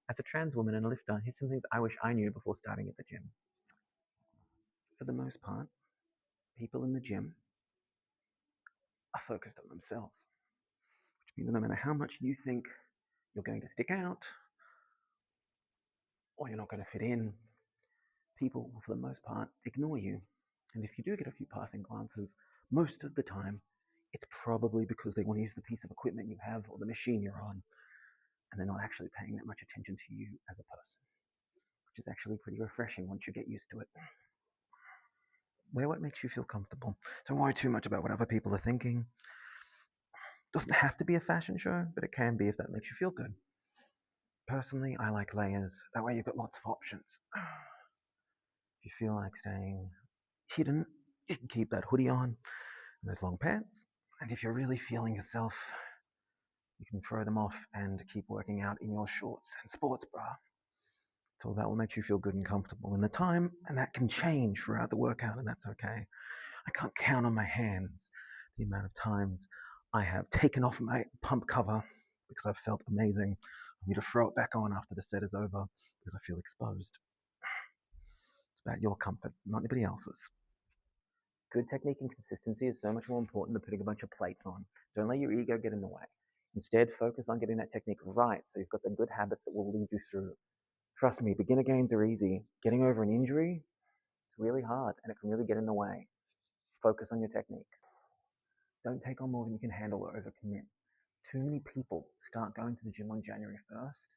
As a trans woman and a lifter, here's some things I wish I knew before starting at the gym. For the most part, people in the gym are focused on themselves, which means no matter how much you think you're going to stick out or you're not going to fit in, people will, for the most part, ignore you. And if you do get a few passing glances, most of the time, it's probably because they want to use the piece of equipment you have or the machine you're on, and they're not actually paying that much attention to you as a person, which is actually pretty refreshing once you get used to it. Wear what makes you feel comfortable. Don't worry too much about what other people are thinking. Doesn't have to be a fashion show, but it can be if that makes you feel good. Personally, I like layers. That way you've got lots of options. If you feel like staying hidden, you can keep that hoodie on and those long pants. And if you're really feeling yourself, you can throw them off and keep working out in your shorts and sports bra. It's all about what makes you feel good and comfortable in the time, and that can change throughout the workout, and that's okay. I can't count on my hands the amount of times I have taken off my pump cover because I've felt amazing. I need to throw it back on after the set is over because I feel exposed. It's about your comfort, not anybody else's. Good technique and consistency is so much more important than putting a bunch of plates on. Don't let your ego get in the way. Instead, focus on getting that technique right so you've got the good habits that will lead you through. Trust me, beginner gains are easy. Getting over an injury, it's really hard and it can really get in the way. Focus on your technique. Don't take on more than you can handle or overcommit. Too many people start going to the gym on January 1st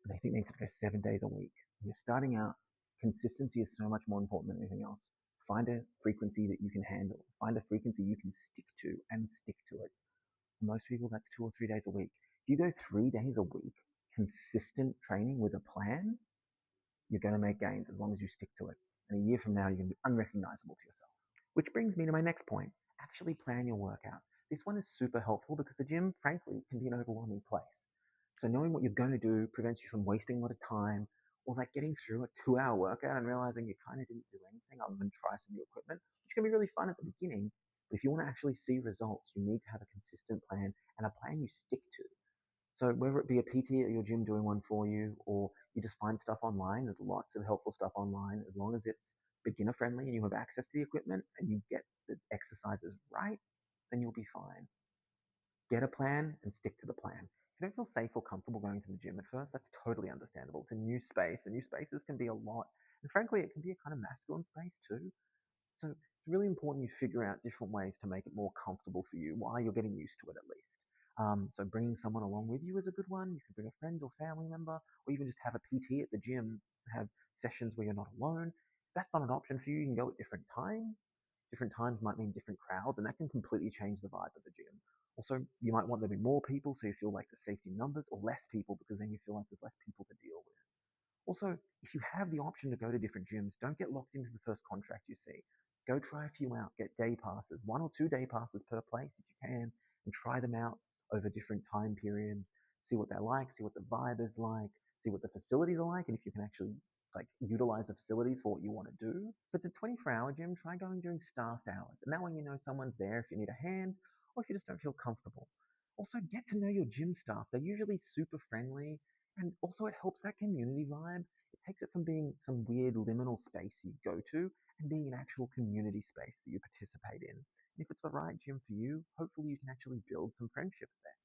and they think they can go 7 days a week. When you're starting out, consistency is so much more important than anything else. Find a frequency that you can handle. Find a frequency you can stick to and stick to it. For most people, that's 2 or 3 days a week. If you go 3 days a week, consistent training with a plan, you're going to make gains as long as you stick to it. And a year from now, you're going to be unrecognizable to yourself. Which brings me to my next point. Actually plan your workouts. This one is super helpful because the gym, frankly, can be an overwhelming place. So knowing what you're going to do prevents you from wasting a lot of time or like getting through a 2 hour workout and realizing you kind of didn't do anything other than try some new equipment, which can be really fun at the beginning. But if you want to actually see results, you need to have a consistent plan and a plan you stick to. So whether it be a PT at your gym doing one for you, or you just find stuff online, there's lots of helpful stuff online. As long as it's beginner friendly and you have access to the equipment and you get the exercises right, then you'll be fine. Get a plan and stick to the plan. If you don't feel safe or comfortable going to the gym at first, that's totally understandable. It's a new space, and new spaces can be a lot. And frankly, it can be a kind of masculine space too. So it's really important you figure out different ways to make it more comfortable for you while you're getting used to it at least. So bringing someone along with you is a good one. You can bring a friend or family member, or even just have a PT at the gym, have sessions where you're not alone. If that's not an option for you, you can go at different times. Different times might mean different crowds, and that can completely change the vibe of the gym. Also, you might want there to be more people so you feel like the safety numbers, or less people because then you feel like there's less people to deal with. Also, if you have the option to go to different gyms, don't get locked into the first contract you see. Go try a few out, get day passes, 1 or 2 day passes per place if you can, and try them out over different time periods. See what they're like, see what the vibe is like, see what the facilities are like, and if you can actually like utilize the facilities for what you want to do. If it's a 24-hour gym, try going during staffed hours, and that way you know someone's there if you need a hand or if you just don't feel comfortable. Also, get to know your gym staff. They're usually super friendly, and also it helps that community vibe. It takes it from being some weird liminal space you go to and being an actual community space that you participate in. And if it's the right gym for you, hopefully you can actually build some friendships there.